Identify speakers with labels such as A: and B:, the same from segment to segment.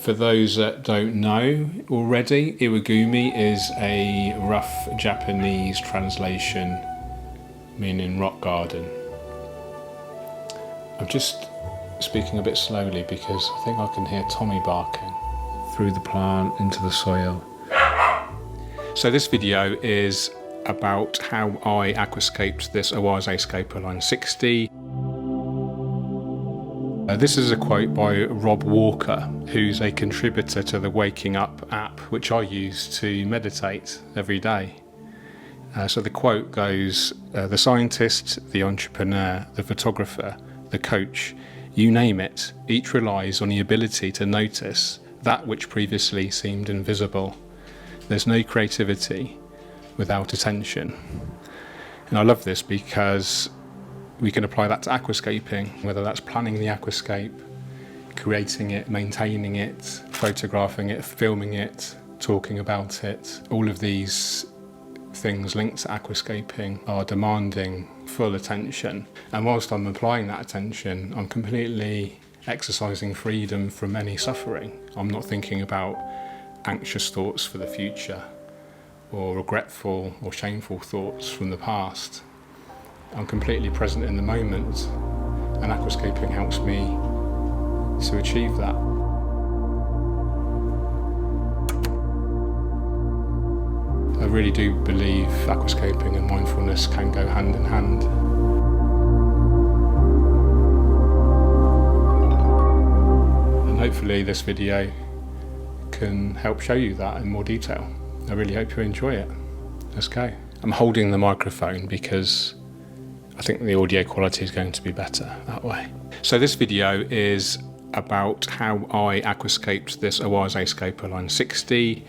A: For those that don't know already, Iwagumi is a rough Japanese translation meaning rock garden. I'm just speaking a bit slowly because I think I can hear Tommy barking through the plant into the soil. So this video is about how I aquascaped this Aquascape Line 60. This is a quote by Rob Walker, who's a contributor to the Waking Up app, which I use to meditate every day. So the quote goes, the scientist, the entrepreneur, the photographer, the coach, you name it, each relies on the ability to notice that which previously seemed invisible. There's no creativity without attention. And I love this because we can apply that to aquascaping, whether that's planning the aquascape, creating it, maintaining it, photographing it, filming it, talking about it. All of these things linked to aquascaping are demanding full attention. And whilst I'm applying that attention, I'm completely exercising freedom from any suffering. I'm not thinking about anxious thoughts for the future or regretful or shameful thoughts from the past. I'm completely present in the moment, and aquascaping helps me to achieve that. I really do believe aquascaping and mindfulness can go hand in hand. And hopefully this video can help show you that in more detail. I really hope you enjoy it. Let's go. I'm holding the microphone because I think the audio quality is going to be better that way. So this video is about how I aquascaped this Aquascape Line 60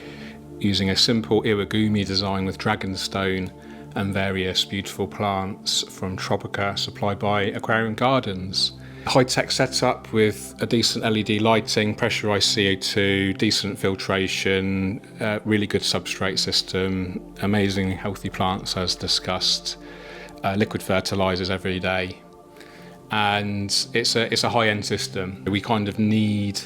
A: using a simple Iwagumi design with dragonstone and various beautiful plants from Tropica supplied by Aquarium Gardens. High-tech setup with a decent LED lighting, pressurized CO2, decent filtration, really good substrate system, amazing healthy plants as discussed, liquid fertilizers every day. And it's a high-end system. We kind of need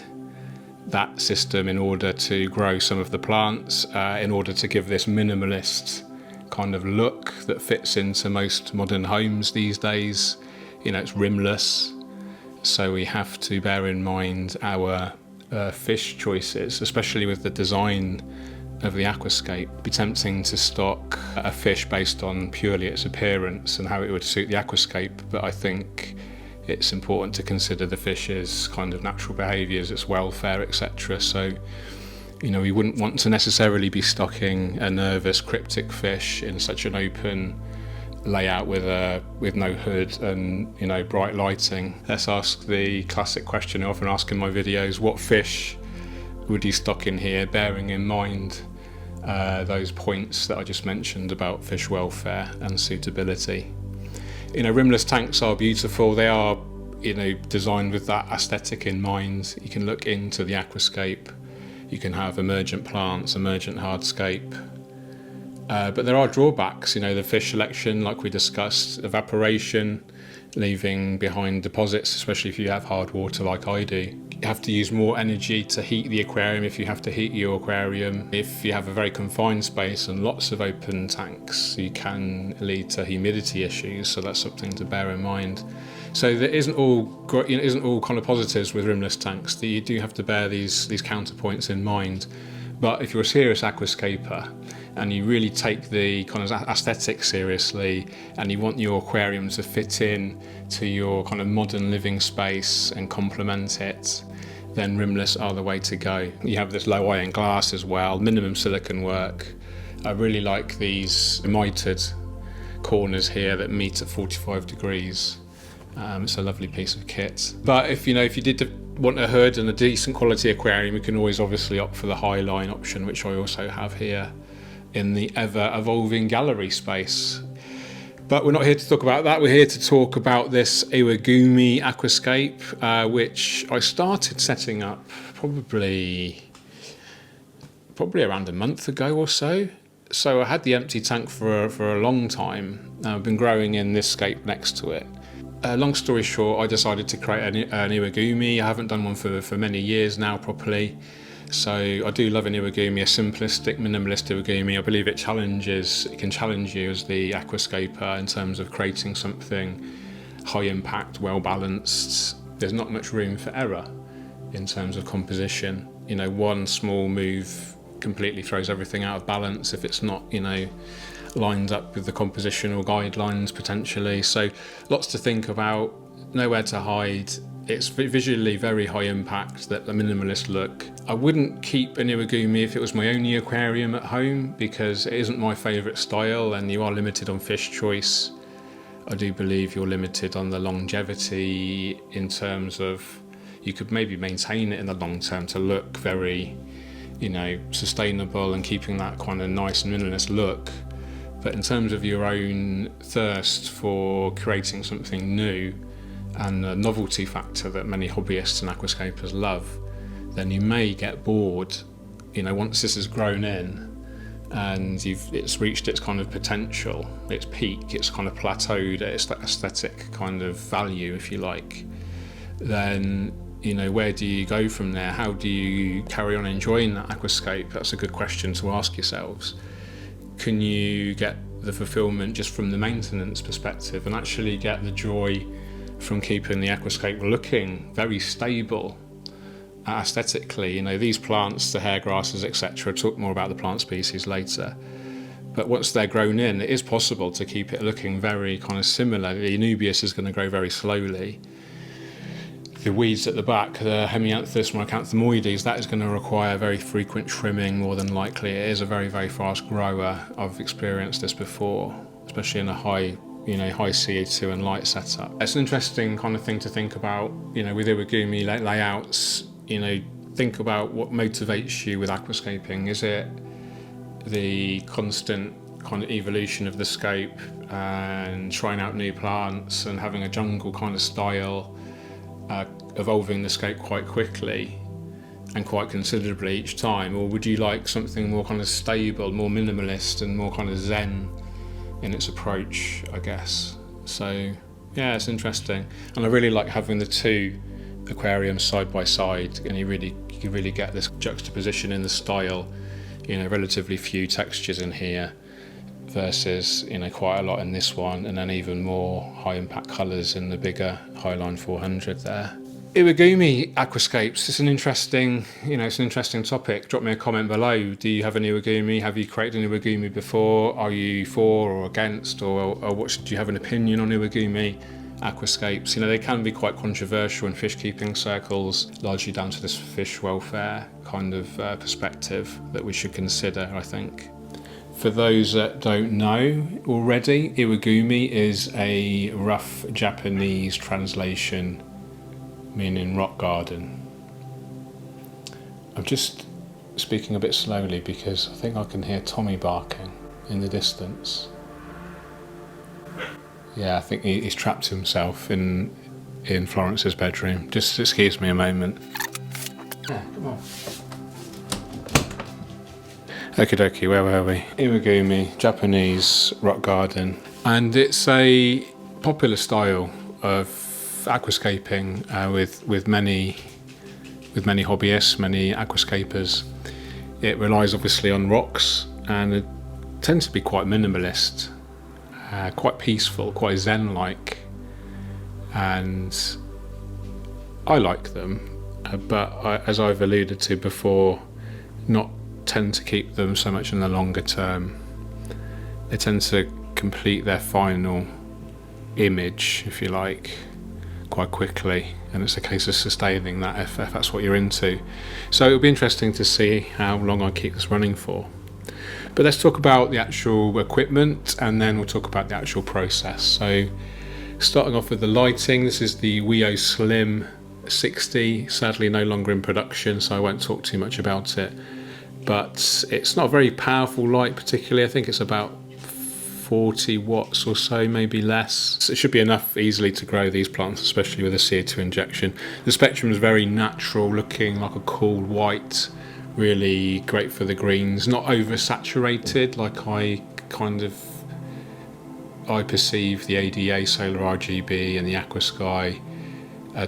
A: that system in order to grow some of the plants, in order to give this minimalist kind of look that fits into most modern homes these days. You know, it's rimless. So we have to bear in mind our fish choices, especially with the design of the aquascape. It'd be tempting to stock a fish based on purely its appearance and how it would suit the aquascape, but I think it's important to consider the fish's kind of natural behaviours, its welfare, etc. So, you know, we wouldn't want to necessarily be stocking a nervous, cryptic fish in such an open layout with no hood and, you know, bright lighting. Let's ask the classic question I often ask in my videos: what fish would you stock in here, bearing in mind those points that I just mentioned about fish welfare and suitability? You know, rimless tanks are beautiful. They are, you know, designed with that aesthetic in mind. You can look into the aquascape. You can have emergent plants, emergent hardscape. But there are drawbacks, you know, the fish selection, like we discussed, evaporation, leaving behind deposits, especially if you have hard water like I do. You have to use more energy to heat the aquarium if you have to heat your aquarium. If you have a very confined space and lots of open tanks, you can lead to humidity issues, so that's something to bear in mind. So there isn't all kind of positives with rimless tanks. You do have to bear these counterpoints in mind. But if you're a serious aquascaper and you really take the kind of aesthetic seriously and you want your aquarium to fit in to your kind of modern living space and complement it, then rimless are the way to go. You have this low iron glass as well, minimum silicon work. I really like these mitered corners here that meet at 45 degrees. It's a lovely piece of kit. But if you did want a hood and a decent quality aquarium, you can always obviously opt for the Highline option, which I also have here in the ever-evolving gallery space. But we're not here to talk about that. We're here to talk about this Iwagumi aquascape, which I started setting up probably around a month ago or so. So I had the empty tank for a long time. I've been growing in this scape next to it. Long story short, I decided to create an iwagumi. I haven't done one for many years now properly. So I do love an iwagumi, a simplistic, minimalist iwagumi. I believe it can challenge you as the aquascaper in terms of creating something high impact, well balanced. There's not much room for error in terms of composition. You know, one small move completely throws everything out of balance if it's not, you know, lined up with the compositional guidelines potentially. So lots to think about, nowhere to hide. It's visually very high impact, that the minimalist look. I wouldn't keep an iwagumi if it was my only aquarium at home, because it isn't my favourite style and you are limited on fish choice. I do believe you're limited on the longevity in terms of, you could maybe maintain it in the long term to look very, you know, sustainable and keeping that kind of nice minimalist look. But in terms of your own thirst for creating something new and the novelty factor that many hobbyists and aquascapers love, then you may get bored, you know, once this has grown in and it's reached its kind of potential, its peak, it's kind of plateaued at its aesthetic kind of value, if you like. Then, you know, where do you go from there? How do you carry on enjoying that aquascape? That's a good question to ask yourselves. Can you get the fulfillment just from the maintenance perspective and actually get the joy from keeping the aquascape looking very stable aesthetically? You know, these plants, the hair grasses, etc., talk more about the plant species later. But once they're grown in, it is possible to keep it looking very kind of similar. The Anubias is going to grow very slowly. The weeds at the back, the Hemianthus micanthomoides, that is going to require very frequent trimming more than likely. It is a very, very fast grower. I've experienced this before, especially in a high CO2 and light setup. It's an interesting kind of thing to think about, you know, with iwagumi layouts. You know, think about what motivates you with aquascaping. Is it the constant kind of evolution of the scape and trying out new plants and having a jungle kind of style, evolving the scape quite quickly and quite considerably each time? Or would you like something more kind of stable, more minimalist and more kind of zen in its approach, I guess? So yeah, it's interesting. And I really like having the two aquariums side by side, and you really get this juxtaposition in the style. You know, relatively few textures in here versus, you know, quite a lot in this one, and then even more high impact colours in the bigger Highline 400 there. Iwagumi aquascapes, it's an interesting topic. Drop me a comment below. Do you have an iwagumi? Have you created an iwagumi before? Are you for or against, or do you have an opinion on iwagumi aquascapes? You know, they can be quite controversial in fish keeping circles, largely down to this fish welfare kind of perspective that we should consider, I think. For those that don't know already, iwagumi is a rough Japanese translation meaning rock garden. I'm just speaking a bit slowly because I think I can hear Tommy barking in the distance. Yeah, I think he's trapped himself in Florence's bedroom. Just excuse me a moment. Yeah, come on. Okie dokie, where were we? Iwagumi, Japanese rock garden. And it's a popular style of aquascaping with many hobbyists, many aquascapers. It relies obviously on rocks and it tends to be quite minimalist, quite peaceful, quite zen-like. And I like them, but as I've alluded to before, not tend to keep them so much in the longer term. They tend to complete their final image, if you like, quite quickly, and it's a case of sustaining that if that's what you're into. So it'll be interesting to see how long I keep this running for. But let's talk about the actual equipment and then we'll talk about the actual process. So starting off with the lighting, this is the Weo Slim 60, sadly no longer in production, so I won't talk too much about it. But it's not a very powerful light particularly. I think it's about 40 watts or so, maybe less. So it should be enough easily to grow these plants, especially with a CO2 injection. The spectrum is very natural looking, like a cool white, really great for the greens, not oversaturated like I I perceive the ADA Solar RGB and the Aquasky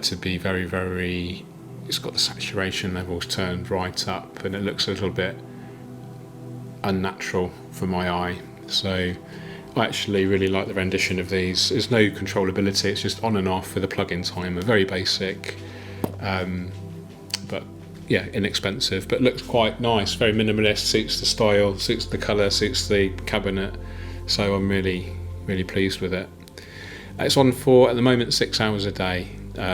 A: to be very, very, it's got the saturation levels turned right up, and it looks a little bit unnatural for my eye. So I actually really like the rendition of these. There's no controllability, it's just on and off with a plug-in timer, very basic, but yeah, inexpensive, but looks quite nice, very minimalist, suits the style, suits the colour, suits the cabinet. So I'm really pleased with it. It's on for, at the moment, 6 hours a day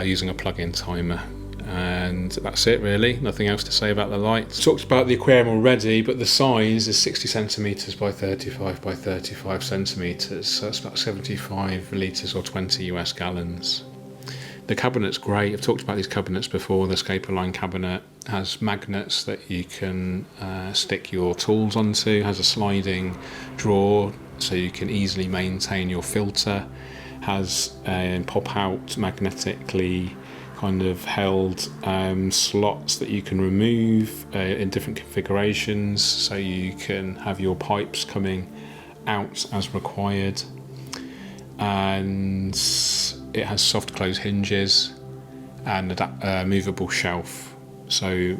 A: using a plug-in timer. And that's it really, nothing else to say about the lights. Talked about the aquarium already, but the size is 60 centimetres by 35 by 35 centimetres, so that's about 75 litres or 20 US gallons. The cabinet's great. I've talked about these cabinets before. The Scaper line cabinet has magnets that you can stick your tools onto, has a sliding drawer so you can easily maintain your filter, has a pop-out magnetically kind of held slots that you can remove in different configurations, so you can have your pipes coming out as required. And it has soft close hinges and a movable shelf. So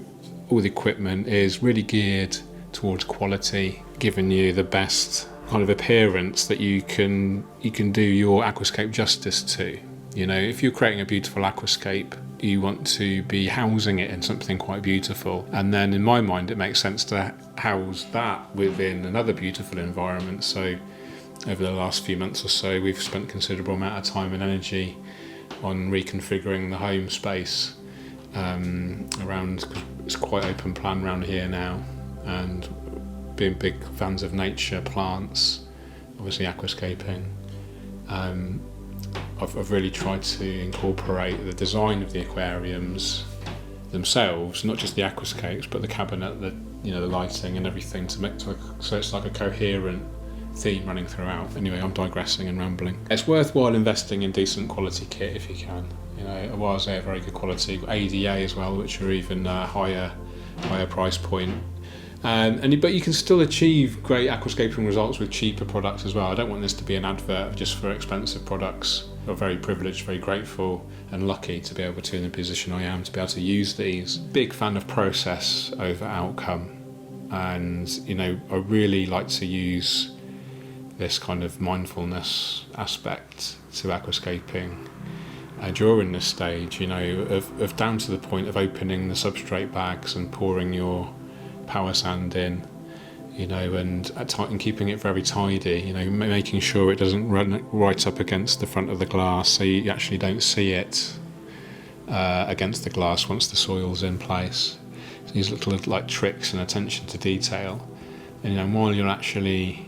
A: all the equipment is really geared towards quality, giving you the best kind of appearance that you can do your aquascape justice to. You know, if you're creating a beautiful aquascape, you want to be housing it in something quite beautiful. And then in my mind, it makes sense to house that within another beautiful environment. So over the last few months or so, we've spent a considerable amount of time and energy on reconfiguring the home space around, cause it's quite open plan around here now, and being big fans of nature, plants, obviously aquascaping. I've really tried to incorporate the design of the aquariums themselves, not just the aquascapes, but the cabinet, the lighting and everything, so it's like a coherent theme running throughout. Anyway, I'm digressing and rambling. It's worthwhile investing in decent quality kit if you can. You know, Awase are very good quality, ADA as well, which are even higher price point. But you can still achieve great aquascaping results with cheaper products as well. I don't want this to be an advert just for expensive products. I'm very privileged, very grateful and lucky to be able to, in the position I am, to be able to use these. Big fan of process over outcome, and you know, I really like to use this kind of mindfulness aspect to aquascaping during this stage, you know, of down to the point of opening the substrate bags and pouring your power sand in, you know, and keeping it very tidy, you know, making sure it doesn't run right up against the front of the glass, so you actually don't see it against the glass once the soil's in place. So these little like tricks and attention to detail, and you know, while you're actually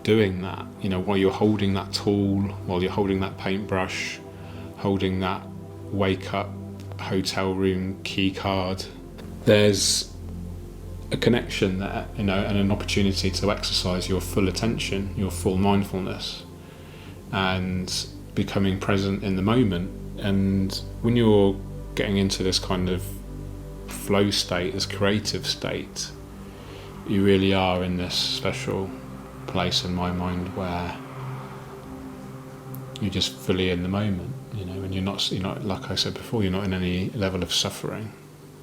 A: doing that, you know, while you're holding that tool, while you're holding that paintbrush, holding that wake up hotel room key card, there's a connection there, you know, and an opportunity to exercise your full attention, your full mindfulness, and becoming present in the moment. And when you're getting into this kind of flow state, this creative state, you really are in this special place in my mind where you're just fully in the moment, you know, and you're not, like I said before, you're not in any level of suffering.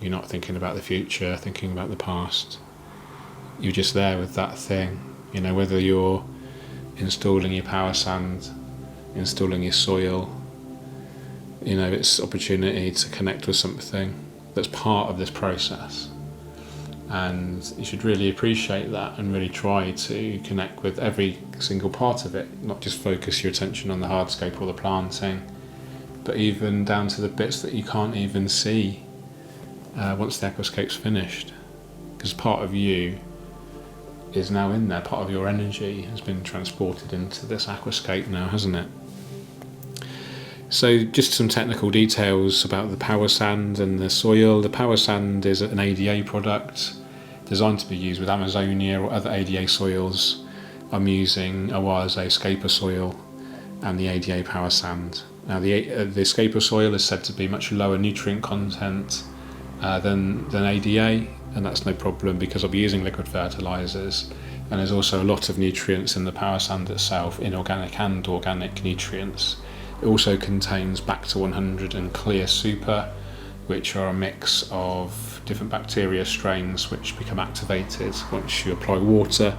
A: You're not thinking about the future, thinking about the past. You're just there with that thing, you know, whether you're installing your power sand, installing your soil, you know, it's opportunity to connect with something that's part of this process. And you should really appreciate that and really try to connect with every single part of it, not just focus your attention on the hardscape or the planting, but even down to the bits that you can't even see once the aquascape's finished, because part of you is now in there, part of your energy has been transported into this aquascape now, hasn't it? So just some technical details about the power sand and the soil. The power sand is an ADA product designed to be used with Amazonia or other ADA soils. I'm using Awase Scaper soil and the ADA power sand. Now the Scaper soil is said to be much lower nutrient content than ADA, and that's no problem because I'll be using liquid fertilisers, And there's also a lot of nutrients in the power sand itself, inorganic and organic nutrients. It also contains Bacter 100 and Clear Super, which are a mix of different bacteria strains which become activated once you apply water,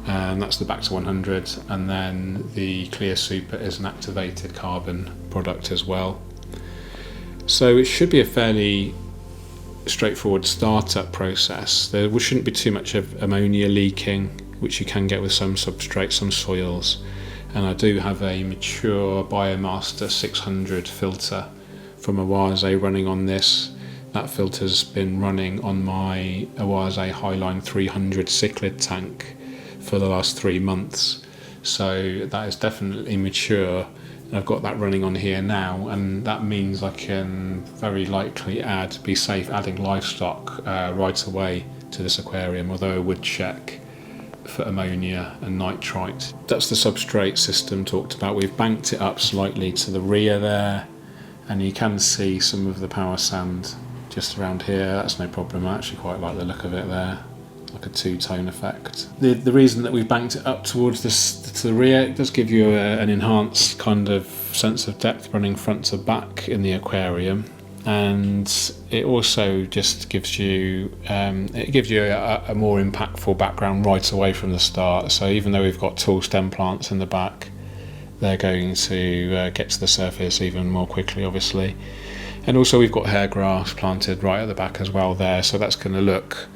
A: and that's the Bacter 100. And then the Clear Super is an activated carbon product as well. So it should be a fairly straightforward startup process. There shouldn't be too much of ammonia leaking, which you can get with some substrates, some soils. And I do have a mature Biomaster 600 filter from Awase running on this. That filter's been running on my Awase Highline 300 cichlid tank for the last 3 months. So that is definitely mature. I've got that running on here now, and that means I can very likely be safe adding livestock right away to this aquarium, although I would check for ammonia and nitrite. That's the substrate system talked about. We've banked it up slightly to the rear there, and you can see some of the power sand just around here. That's no problem. I actually quite like the look of it there, like a two-tone effect. The reason that we've banked it up towards to the rear, it does give you an enhanced kind of sense of depth running front to back in the aquarium, and it also just gives you a more impactful background right away from the start. So even though we've got tall stem plants in the back, they're going to get to the surface even more quickly, obviously. And also we've got hair grass planted right at the back as well there, so that's going to look,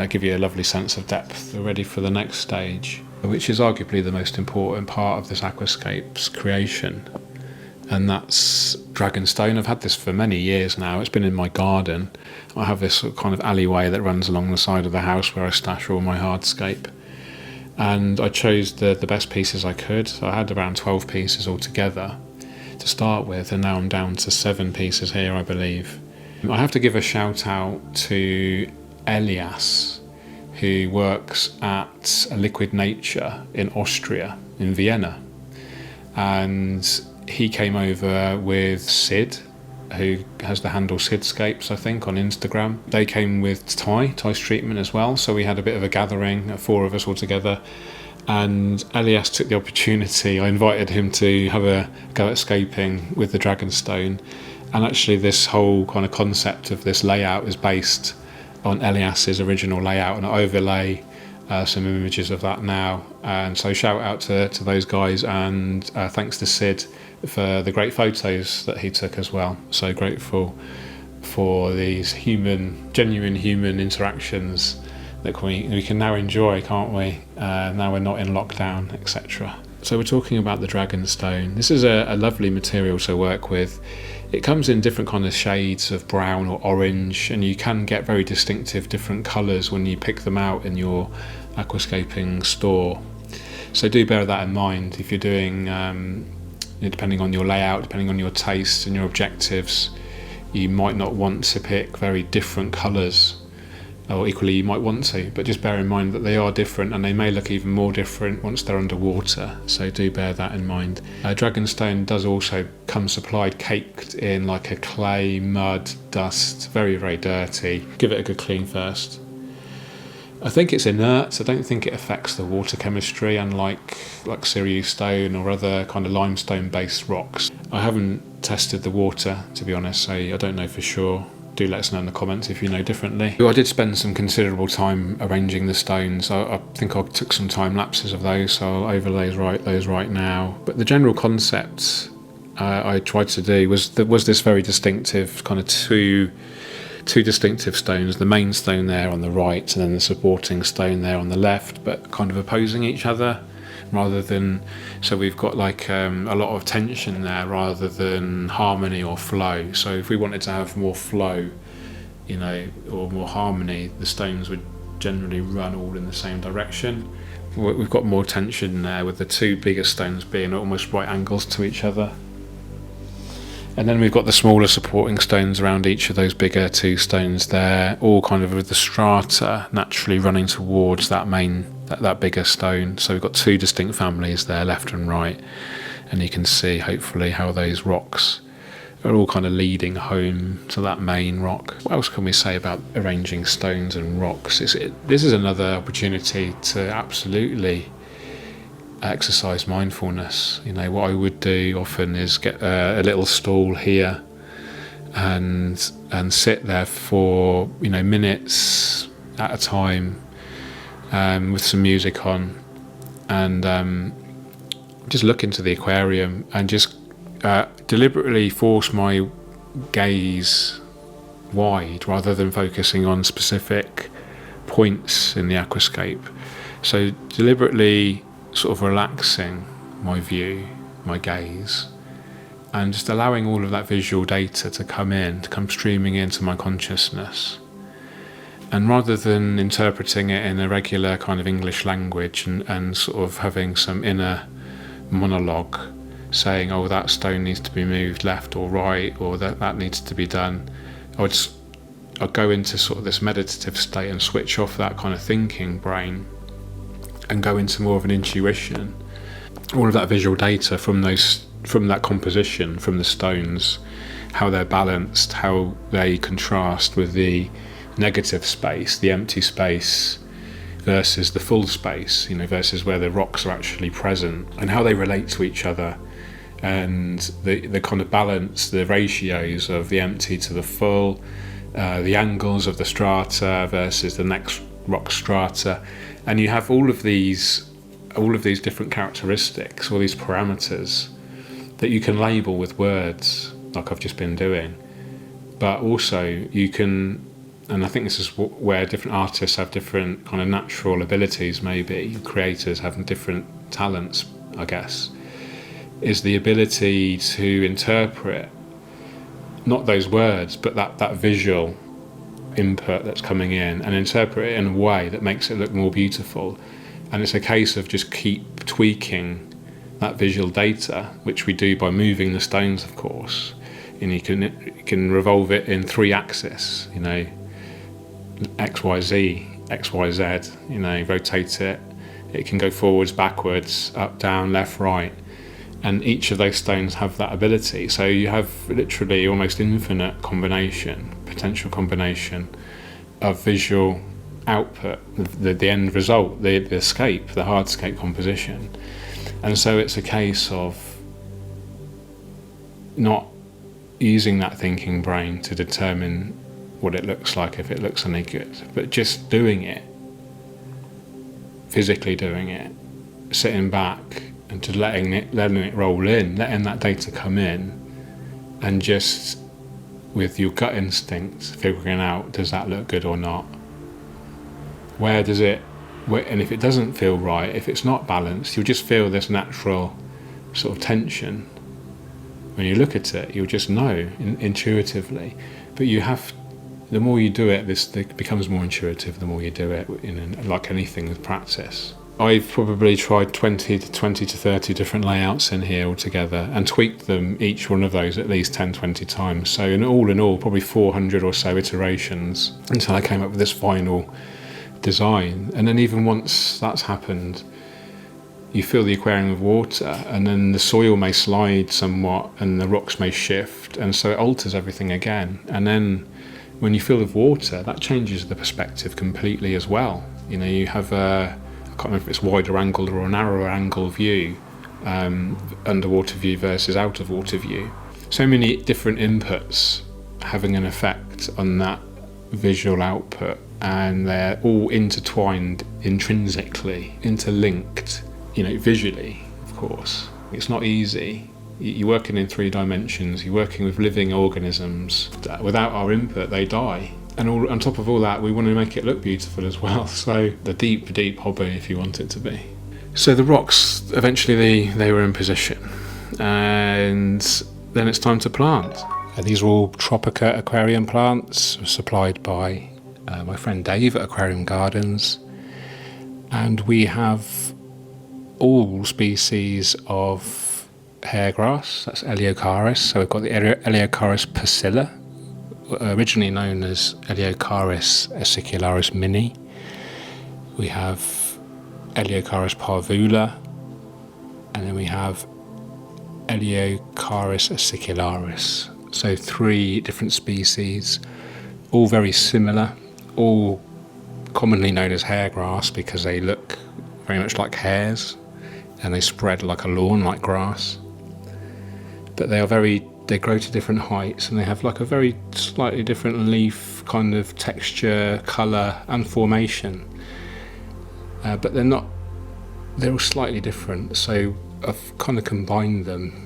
A: give you a lovely sense of depth, ready for the next stage, which is arguably the most important part of this aquascape's creation. And that's dragonstone. I've had this for many years now. It's been in my garden. I have this kind of alleyway that runs along the side of the house where I stash all my hardscape. And I chose the best pieces I could. So I had around 12 pieces altogether to start with, and now I'm down to 7 pieces here, I believe. I have to give a shout out to Elias, who works at Liquid Nature in Austria, in Vienna. And he came over with Sid, who has the handle Sidscapes, I think, on Instagram. They came with Ty's treatment as well, so we had a bit of a gathering, 4 of us all together. And Elias took the opportunity, I invited him to have a go at scaping with the dragonstone. And actually this whole kind of concept of this layout is based on Elias's original layout, and I overlay some images of that now. And so shout out to those guys, and thanks to Sid for the great photos that he took as well. So grateful for these genuine human interactions that we can now enjoy, can't we? Now we're not in lockdown, etc. So we're talking about the dragonstone. This is a lovely material to work with. It comes in different kind of shades of brown or orange, and you can get very distinctive different colours when you pick them out in your aquascaping store. So do bear that in mind if you're doing, depending on your layout, depending on your taste and your objectives, you might not want to pick very different colours, or equally you might want to, but just bear in mind that they are different, and they may look even more different once they're underwater, so do bear that in mind. Dragonstone does also come supplied caked in like a clay, mud, dust, very, very dirty. Give it a good clean first. I think it's inert, so I don't think it affects the water chemistry, unlike Sirius stone or other kind of limestone based rocks. I haven't tested the water, to be honest, so I don't know for sure. Do let us know in the comments if you know differently. I did spend some considerable time arranging the stones. I think I took some time lapses of those, so I'll overlay those right now. But the general concept I tried to do was this very distinctive kind of two distinctive stones, the main stone there on the right and then the supporting stone there on the left, but kind of opposing each other, rather than, so we've got like a lot of tension there rather than harmony or flow. So if we wanted to have more flow, or more harmony, the stones would generally run all in the same direction. We've got more tension there with the two biggest stones being at almost right angles to each other. And then we've got the smaller supporting stones around each of those bigger 2 stones there, all kind of with the strata naturally running towards that bigger stone. So we've got 2 distinct families there, left and right, and you can see hopefully how those rocks are all kind of leading home to that main rock. What else can we say about arranging stones and rocks? This is another opportunity to absolutely exercise mindfulness. What I would do often is get a little stool here and sit there for minutes at a time, with some music on, and just look into the aquarium and just deliberately force my gaze wide rather than focusing on specific points in the aquascape. So deliberately sort of relaxing my view, my gaze, and just allowing all of that visual data to come streaming into my consciousness. And rather than interpreting it in a regular kind of English language and sort of having some inner monologue saying, oh, that stone needs to be moved left or right, or that needs to be done, I'd go into sort of this meditative state and switch off that kind of thinking brain and go into more of an intuition. All of that visual data from that composition, from the stones, how they're balanced, how they contrast with the negative space, the empty space, versus the full space, versus where the rocks are actually present, and how they relate to each other, and the kind of balance, the ratios of the empty to the full, the angles of the strata versus the next rock strata, and you have all of these different characteristics, all these parameters that you can label with words, like I've just been doing, but also you can. And I think this is where different artists have different kind of natural abilities, maybe creators have different talents, I guess, is the ability to interpret not those words, but that visual input that's coming in, and interpret it in a way that makes it look more beautiful. And it's a case of just keep tweaking that visual data, which we do by moving the stones, of course. And you can revolve it in 3 axes, X, Y, Z, X, Y, Z, rotate it. It can go forwards, backwards, up, down, left, right. And each of those stones have that ability. So you have literally almost infinite potential combination of visual output, the end result, the escape, the hardscape composition. And so it's a case of not using that thinking brain to determine what it looks like, if it looks any good, but just doing it, physically doing it, sitting back and just letting it roll in, letting that data come in, and just with your gut instinct figuring out, does that look good or not? And if it doesn't feel right, if it's not balanced, you'll just feel this natural sort of tension. When you look at it, you'll just know intuitively, but the more you do it, it becomes more intuitive the more you do it, like anything with practice. I've probably tried 20 to 30 different layouts in here altogether and tweaked them, each one of those, at least 10-20 times. So in all, probably 400 or so iterations until I came up with this final design. And then even once that's happened, you fill the aquarium with water, and then the soil may slide somewhat and the rocks may shift, and so it alters everything again. And then when you fill with water, that changes the perspective completely as well. You have I can't remember if it's wider angle or a narrower angle view, underwater view versus out of water view. So many different inputs having an effect on that visual output, and they're all intertwined intrinsically, interlinked, visually, of course. It's not easy. You're working in 3 dimensions, you're working with living organisms. Without our input, they die. And on top of all that, we want to make it look beautiful as well. So the deep, deep hobby, if you want it to be. So the rocks, eventually they were in position. And then it's time to plant. These are all Tropica aquarium plants, supplied by my friend Dave at Aquarium Gardens. And we have all species of hairgrass, that's Eleocharis. So we've got the Eleocharis persilla, originally known as Eleocharis acicularis mini. We have Eleocharis parvula, and then we have Eleocharis acicularis. So 3 different species, all very similar, all commonly known as hairgrass because they look very much like hairs and they spread like a lawn, like grass. But they grow to different heights and they have like a very slightly different leaf kind of texture, colour and formation. But they're all slightly different. So I've kind of combined them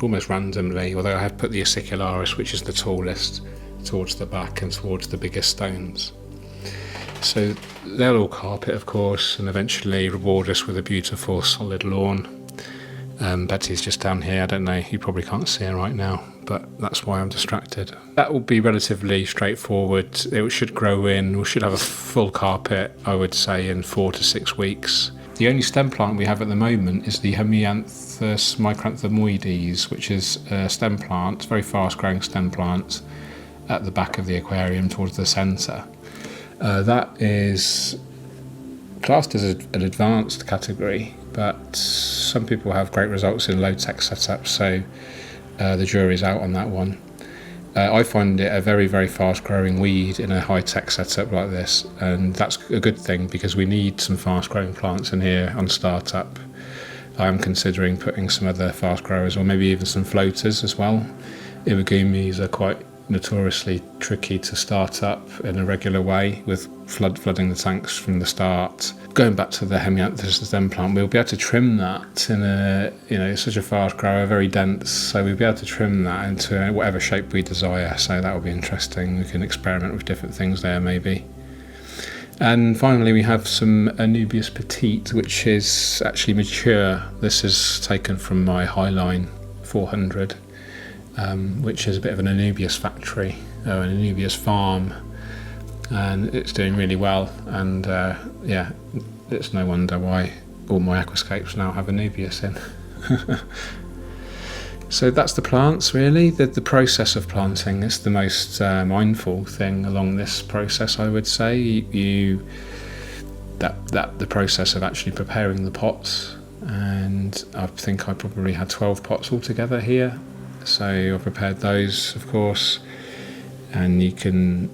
A: almost randomly, although I have put the acicularis, which is the tallest, towards the back and towards the biggest stones. So they'll all carpet, of course, and eventually reward us with a beautiful solid lawn. Betty's just down here. I don't know, you probably can't see her right now, but that's why I'm distracted. That will be relatively straightforward. It should grow in, we should have a full carpet, I would say, in 4 to 6 weeks. The only stem plant we have at the moment is the Hemianthus micranthomoides, which is a stem plant, very fast growing stem plant, at the back of the aquarium towards the centre. That is classed as an advanced category, but some people have great results in low-tech setups, so the jury's out on that one. I find it a very, very fast-growing weed in a high-tech setup like this, and that's a good thing because we need some fast-growing plants in here on startup. I am considering putting some other fast growers or maybe even some floaters as well. Iwagumis are quite notoriously tricky to start up in a regular way with flooding the tanks from the start. Going back to the Hemianthus stem plant, we'll be able to trim that in it's such a fast grower, very dense, so we'll be able to trim that into whatever shape we desire, so that will be interesting. We can experiment with different things there maybe. And finally we have some Anubias petite, which is actually mature. This is taken from my Highline 400. Which is a bit of an Anubias factory, an Anubias farm, and it's doing really well, and it's no wonder why all my aquascapes now have Anubias in. So that's the plants really. The process of planting is the most mindful thing along this process, I would say. The process of actually preparing the pots, and I think I probably had 12 pots altogether here. So I've prepared those, of course, and you can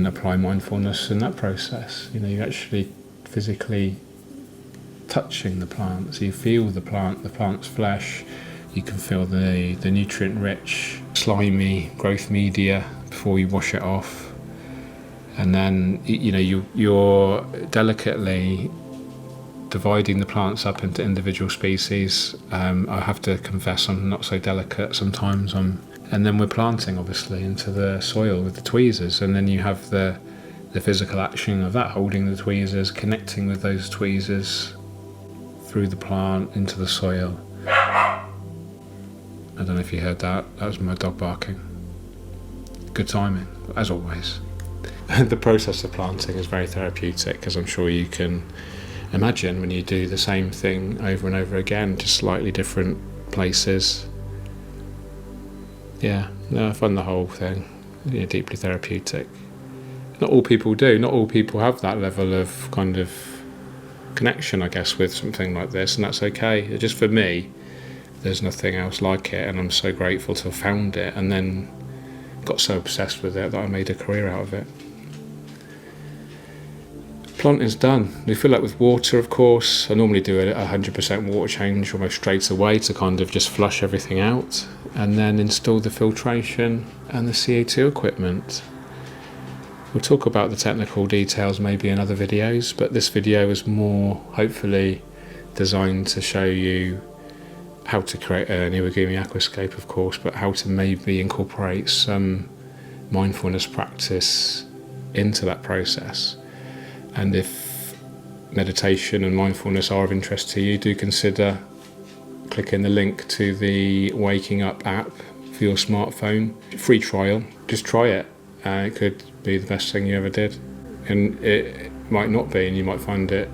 A: apply mindfulness in that process. You're actually physically touching the plant, so you feel the plant's flesh. You can feel the nutrient-rich, slimy growth media before you wash it off, and then you're delicately dividing the plants up into individual species. I have to confess I'm not so delicate sometimes. And then we're planting obviously into the soil with the tweezers, and then you have the physical action of that, holding the tweezers, connecting with those tweezers through the plant into the soil. I don't know if you heard that. That was my dog barking. Good timing, as always. The process of planting is very therapeutic, as I'm sure you can imagine when you do the same thing over and over again, just slightly different places. I find the whole thing deeply therapeutic. Not all people do. Not all people have that level of kind of connection, I guess, with something like this, and that's okay. Just for me, there's nothing else like it, and I'm so grateful to have found it and then got so obsessed with it that I made a career out of it. Plant is done. We fill it with water, of course. I normally do a 100% water change almost straight away to kind of just flush everything out, and then install the filtration and the CO2 equipment. We'll talk about the technical details maybe in other videos, but this video is more hopefully designed to show you how to create an Iwagumi aquascape, of course, but how to maybe incorporate some mindfulness practice into that process. And if meditation and mindfulness are of interest to you, do consider clicking the link to the Waking Up app for your smartphone. Free trial, just try it. It could be the best thing you ever did. And it might not be, and you might find it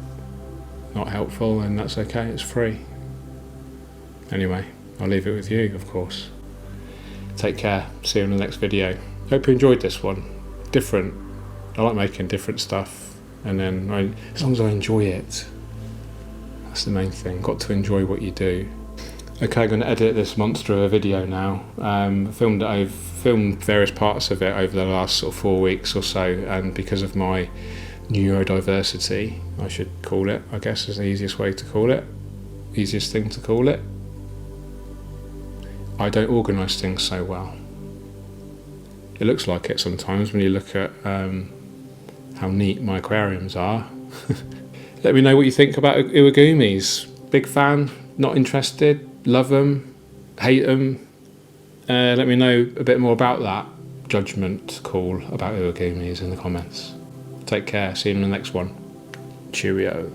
A: not helpful, and that's okay, it's free. Anyway, I'll leave it with you, of course. Take care, see you in the next video. Hope you enjoyed this one. Different. I like making different stuff. And then, as long as I enjoy it, that's the main thing. Got to enjoy what you do. Okay, I'm going to edit this monster of a video now. I've filmed various parts of it over the last sort of 4 weeks or so, and because of my neurodiversity, I should call it, I guess is the easiest way to call it, easiest thing to call it, I don't organise things so well. It looks like it sometimes when you look at how neat my aquariums are. Let me know what you think about iwagumis. Big fan, not interested, love them, hate them. Let me know a bit more about that judgment call about iwagumis in the comments. Take care, see you in the next one. Cheerio.